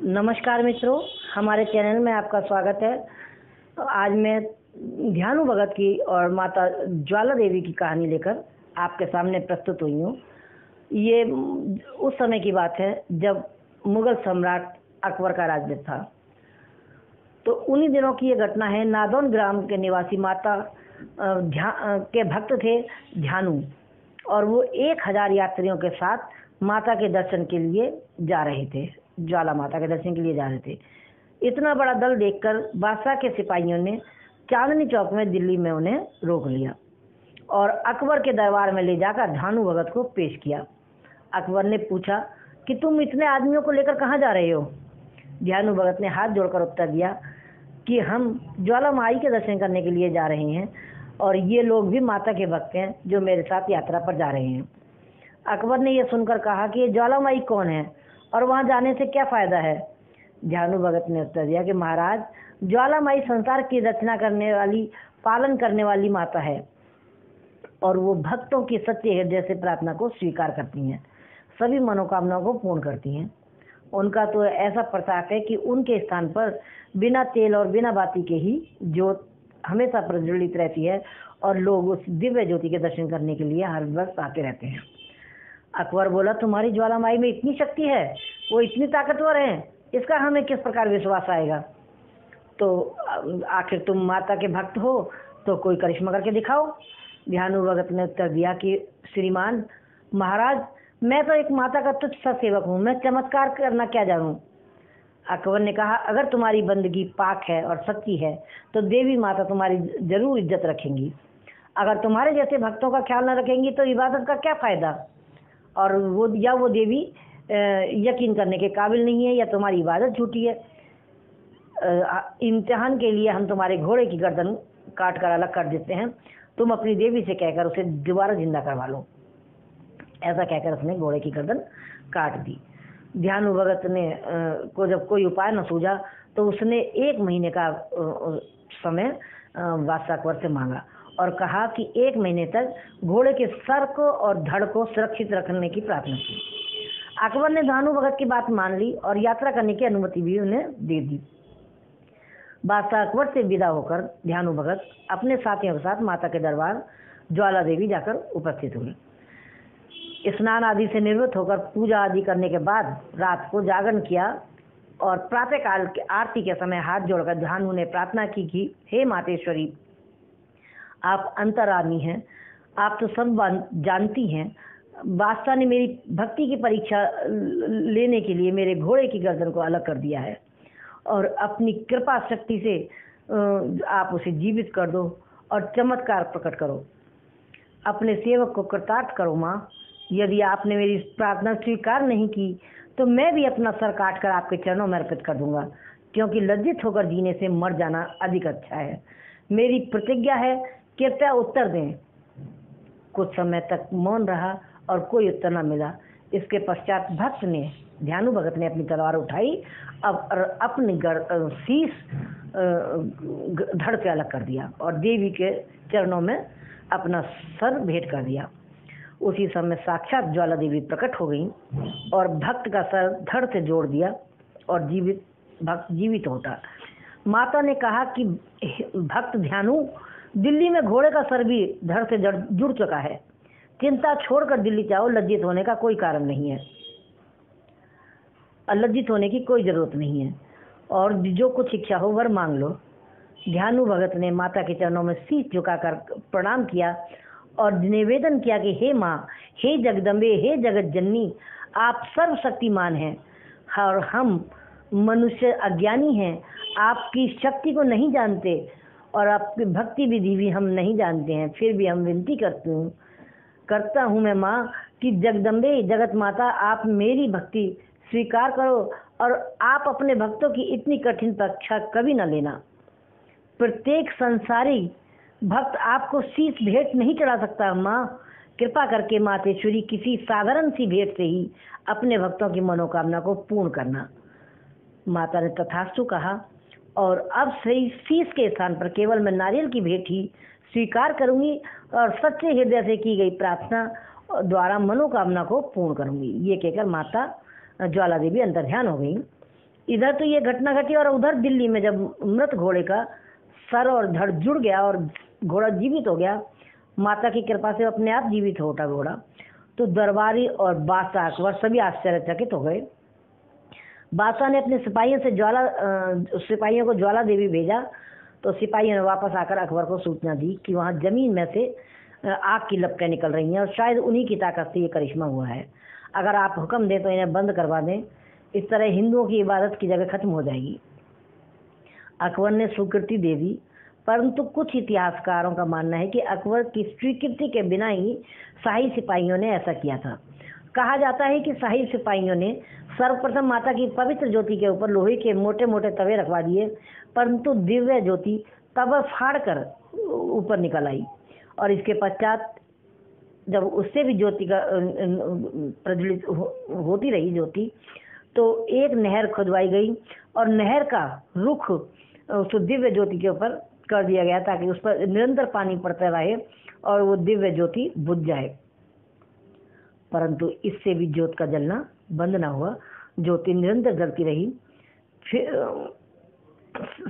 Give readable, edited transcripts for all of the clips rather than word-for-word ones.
नमस्कार मित्रों, हमारे चैनल में आपका स्वागत है। आज मैं ध्यानु भगत की और माता ज्वाला देवी की कहानी लेकर आपके सामने प्रस्तुत हुई हूँ। ये उस समय की बात है जब मुगल सम्राट अकबर का राज्य था। तो उन्हीं दिनों की ये घटना है। नादौन ग्राम के निवासी माता के भक्त थे ध्यानु, और वो 1000 यात्रियों के साथ माता के दर्शन के लिए जा रहे थे। ज्वाला माता के दर्शन के लिए जा रहे थे। इतना बड़ा दल देखकर बादशाह के सिपाहियों ने चांदनी चौक में दिल्ली में उन्हें रोक लिया और अकबर के दरबार में ले जाकर ध्यानु भगत को पेश किया। अकबर ने पूछा कि तुम इतने आदमियों को लेकर कहाँ जा रहे हो? ध्यानु भगत ने हाथ जोड़कर उत्तर दिया कि हम ज्वाला माई के दर्शन करने के लिए जा रहे हैं और ये लोग भी माता के भक्त हैं जो मेरे साथ यात्रा पर जा रहे हैं। अकबर ने यह सुनकर कहा कि ये ज्वाला माई कौन है और वहाँ जाने से क्या फ़ायदा है? ध्यानु भगत ने उत्तर दिया कि महाराज, ज्वाला माई संसार की रचना करने वाली, पालन करने वाली माता है और वो भक्तों की सच्चे हृदय से प्रार्थना को स्वीकार करती हैं, सभी मनोकामनाओं को पूर्ण करती हैं। उनका तो ऐसा प्रताप है कि उनके स्थान पर बिना तेल और बिना बाती के ही ज्योत हमेशा प्रज्वलित रहती है और लोग उस दिव्य ज्योति के दर्शन करने के लिए हर वक्त आते रहते हैं। अकबर बोला, तुम्हारी ज्वाला माई में इतनी शक्ति है, वो इतनी ताकतवर हैं, इसका हमें किस प्रकार विश्वास आएगा? तो आखिर तुम माता के भक्त हो तो कोई करिश्मा करके दिखाओ। ध्यानु भगत ने उत्तर दिया कि श्रीमान महाराज, मैं तो एक माता का तुच्छ सा सेवक हूँ, मैं चमत्कार करना क्या जानूँ? अकबर ने कहा, अगर तुम्हारी बंदगी पाक है और सच्ची है तो देवी माता तुम्हारी जरूर इज्जत रखेंगी। अगर तुम्हारे जैसे भक्तों का ख्याल न रखेंगी तो इबादत का क्या फ़ायदा? और वो देवी यकीन करने के काबिल नहीं है या तुम्हारी इबादत झूठी है। इम्तिहान के लिए हम तुम्हारे घोड़े की गर्दन काट कर अलग कर देते हैं, तुम अपनी देवी से कहकर उसे दोबारा जिंदा करवा लो। ऐसा कहकर उसने घोड़े की गर्दन काट दी। ध्यानु भगत ने को जब कोई उपाय न सूझा तो उसने 1 महीने का समय बादशाह अकबर से मांगा और कहा कि 1 महीने तक घोड़े के सर को और धड़ को सुरक्षित रखने की प्रार्थना की। अकबर ने ध्यानु भगत की बात मान ली और यात्रा करने की अनुमति भी उन्हें दे दी। बादशाह अकबर से विदा होकर ध्यानु भगत अपने साथियों के साथ माता के दरबार ज्वाला देवी जाकर उपस्थित हुए। स्नान आदि से निवृत्त होकर पूजा आदि करने के बाद रात को जागरण किया और प्रातःकाल के आरती के समय हाथ जोड़कर ध्यानु ने प्रार्थना की कि हे मातेश्वरी, आप अंतर्यामी हैं, आप तो सब जानती हैं। बादशाह ने मेरी भक्ति की परीक्षा लेने के लिए मेरे घोड़े की गर्दन को अलग कर दिया है और अपनी कृपा शक्ति से आप उसे जीवित कर दो और चमत्कार प्रकट करो। अपने सेवक को कृतार्थ करो माँ। यदि आपने मेरी प्रार्थना स्वीकार नहीं की तो मैं भी अपना सर काट कर आपके चरणों में अर्पित कर दूंगा, क्योंकि लज्जित होकर जीने से मर जाना अधिक अच्छा है। मेरी प्रतिज्ञा है, कृपया उत्तर दें। कुछ समय तक मौन रहा और कोई उत्तर न मिला। इसके पश्चात ध्यानु भगत ने अपनी तलवार उठाई अब अपनी शीश धड़ से अलग कर दिया और देवी के चरणों में अपना सर भेंट कर दिया। उसी समय साक्षात ज्वाला देवी प्रकट हो गई और भक्त का सर धड़ से जोड़ दिया और भक्त जीवित होता। माता ने कहा कि भक्त ध्यानु, दिल्ली में घोड़े का सर भी धड़ से जुड़ चुका है। चिंता छोड़कर दिल्ली जाओ, लज्जित होने का कोई कारण नहीं है, लज्जित होने की कोई ज़रूरत नहीं है और जो कुछ इच्छा हो वर मांग लो। ध्यानु भगत ने माता के चरणों में शीश झुकाकर प्रणाम किया और निवेदन किया कि हे माँ, हे जगदम्बे, हे जगत जननी, आप सर्वशक्तिमान हैं और हम मनुष्य अज्ञानी हैं, आपकी शक्ति को नहीं जानते और आपकी भक्ति विधि भी हम नहीं जानते हैं। फिर भी हम विनती करता हूँ मैं माँ कि जगदम्बे, जगत माता, आप मेरी भक्ति स्वीकार करो और आप अपने भक्तों की इतनी कठिन परीक्षा कभी न लेना। प्रत्येक संसारी भक्त आपको शीश भेंट नहीं चढ़ा सकता माँ। कृपा करके मातेश्वरी किसी साधारण सी भेंट से ही अपने भक्तों की मनोकामना को पूर्ण करना। माता ने तथास्तु कहा और अब सही शीश के स्थान पर केवल मैं नारियल की भेंट ही स्वीकार करूंगी और सच्चे हृदय से की गई प्रार्थना द्वारा मनोकामना को पूर्ण करूंगी। ये कहकर माता ज्वाला देवी अंतर्ध्यान हो गई इधर तो ये घटना घटी और उधर दिल्ली में जब मृत घोड़े का सर और धड़ जुड़ गया और घोड़ा जीवित हो गया, माता की कृपा से अपने आप जीवित हो उठा घोड़ा, तो दरबारी और बादशाह अकबर सभी आश्चर्यचकित हो गए। बादशाह ने अपने सिपाहियों को ज्वाला देवी भेजा, तो सिपाहियों ने वापस आकर अकबर को सूचना दी कि वहाँ जमीन में से आग की लपटें निकल रही हैं और शायद उन्हीं की ताकत से ये करिश्मा हुआ है। अगर आप हुक्म दें तो इन्हें बंद करवा दें, इस तरह हिंदुओं की इबादत की जगह खत्म हो जाएगी। अकबर ने स्वीकृति दे दी, परंतु कुछ इतिहासकारों का मानना है कि अकबर की स्वीकृति के बिना ही शाही सिपाहियों ने ऐसा किया था। कहा जाता है कि शाही सिपाहियों ने सर्वप्रथम माता की पवित्र ज्योति के ऊपर लोहे के मोटे मोटे तवे रखवा दिए, परंतु दिव्य ज्योति तवा फाड़ कर ऊपर निकल आई और इसके पश्चात जब उससे भी ज्योति का प्रज्वलित होती रही ज्योति, तो एक नहर खुदवाई गई और नहर का रुख उस दिव्य ज्योति के ऊपर कर दिया गया ताकि उस पर निरंतर पानी पड़ता रहे और वो दिव्य ज्योति बुझ जाए। परंतु इससे भी ज्योत का जलना बंद ना हुआ, ज्योति निरंतर जलती रही। फिर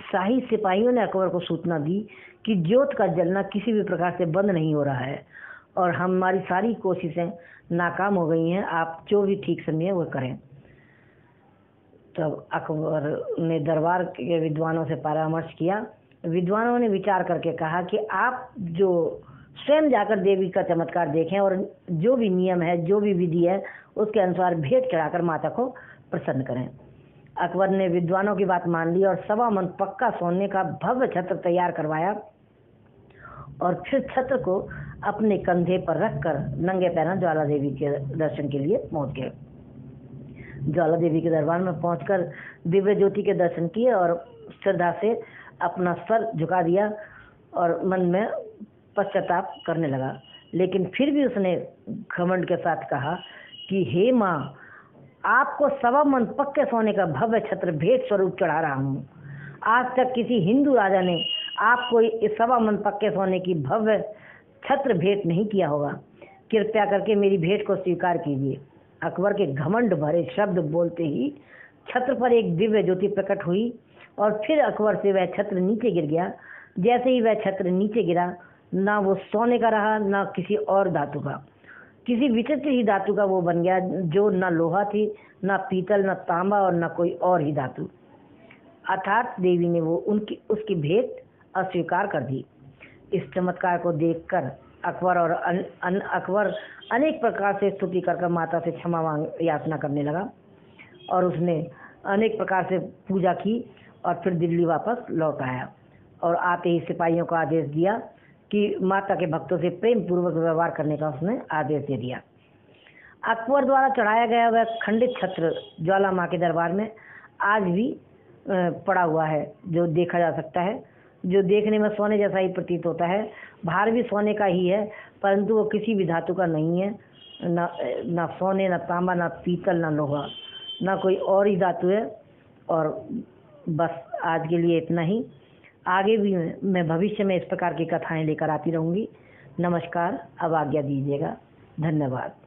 शाही सिपाहियों ने अकबर को सूचना दी कि ज्योत का जलना किसी भी प्रकार से बंद नहीं हो रहा है और हमारी सारी कोशिशें नाकाम हो गई हैं, आप जो भी ठीक समझे वो करें। तब अकबर ने दरबार के विद्वानों से परामर्श किया। विद्वानों ने विचार करके कहा कि आप जो स्वयं जाकर देवी का चमत्कार देखें और जो भी नियम है, जो भी विधि है, उसके अनुसार भेंट चढ़ाकर माता को प्रसन्न करें। अकबर ने विद्वानों की बात मान ली और 1.25 मन पक्का सोने का भव्य छत्र तैयार करवाया और फिर छत्र को अपने कंधे पर रखकर नंगे पैरों ज्वाला देवी के दर्शन के लिए पहुंच गए। ज्वाला देवी के दरबार में पहुंचकर दिव्य ज्योति के दर्शन किए और श्रद्धा से अपना सर झुका दिया और मन में पश्चाताप करने लगा। लेकिन फिर भी उसने घमंड के साथ कहा कि हे माँ, आपको 1.25 मन पक्के सोने का भव्य छत्र भेंट स्वरूप चढ़ा रहा हूँ। आज तक किसी हिंदू राजा ने आपको इस 1.25 मन पक्के सोने की भव्य छत्र भेंट नहीं किया होगा। कृपया करके मेरी भेंट को स्वीकार कीजिए। अकबर के घमंड भरे शब्द बोलते ही छत्र पर एक दिव्य ज्योति प्रकट हुई और फिर अकबर से वह छत्र नीचे गिर गया। जैसे ही वह छत्र नीचे गिरा, ना वो सोने का रहा ना किसी और धातु का, किसी विचित्र ही धातु का वो बन गया, जो ना लोहा थी, ना पीतल, ना तांबा और ना कोई और ही धातु। अर्थात देवी ने वो उसकी भेंट अस्वीकार कर दी। इस चमत्कार को देखकर अकबर अनेक प्रकार से स्तुति कर माता से क्षमा याचना करने लगा और उसने अनेक प्रकार से पूजा की और फिर दिल्ली वापस लौट आया और आते ही सिपाहियों को आदेश दिया कि माता के भक्तों से प्रेम पूर्वक व्यवहार करने का उसने आदेश दे दिया। अकबर द्वारा चढ़ाया गया वह खंडित छत्र ज्वाला माँ के दरबार में आज भी पड़ा हुआ है, जो देखा जा सकता है, जो देखने में सोने जैसा ही प्रतीत होता है। भार भी सोने का ही है, परंतु वो किसी भी धातु का नहीं है, ना सोने, ना तांबा, ना पीतल, ना लोहा, ना कोई और ही धातु है। और बस आज के लिए इतना ही। आगे भी मैं भविष्य में इस प्रकार की कथाएं लेकर आती रहूँगी। नमस्कार, अब आज्ञा दीजिएगा। धन्यवाद।